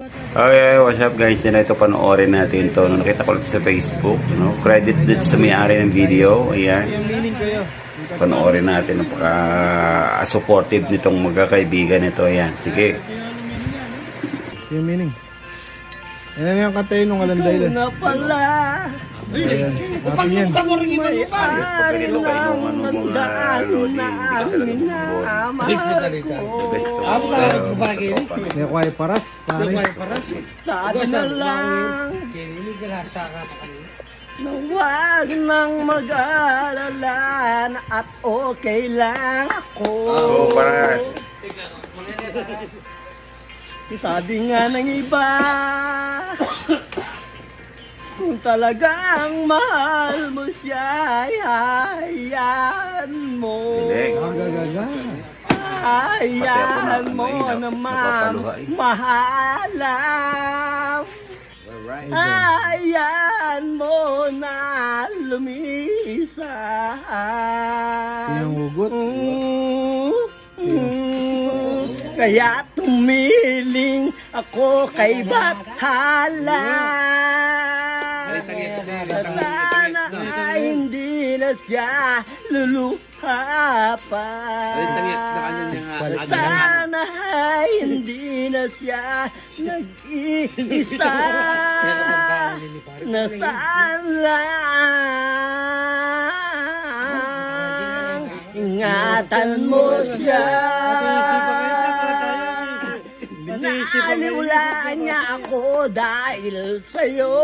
Okay, what's up guys? Yan, ito panoorin natin to. Nakita ko lang sa Facebook. No? Credit dito sa may-ari ng video. Ayan. Panoorin natin. Napaka-supportive nitong magkakaibigan nito. Ayan. Sige. Yung meaning. Ayan yung kantay nung alanday Ikaw lang. na pala. Ayan. Atin yan. May-ari ng mandaan na minamahal ko. May kway paras. Pare. Sana na lang na huwag nang mag-alala na at okay lang ako. Oh, paras. Sabi nga ng iba, kung talagang mahal mo siya, hayaan mo. Gaga. Hayaan mo naman mahalang. Hayaan mo na lumisan. Yung hugot. Kaya tumiling ako kay Bathala. Sana ay hindi na siya luluha pa. Sana ay hindi na siya nag-iisa. Nasaan lang ingatan mo siya. Naaliwala niya ako dahil sa'yo.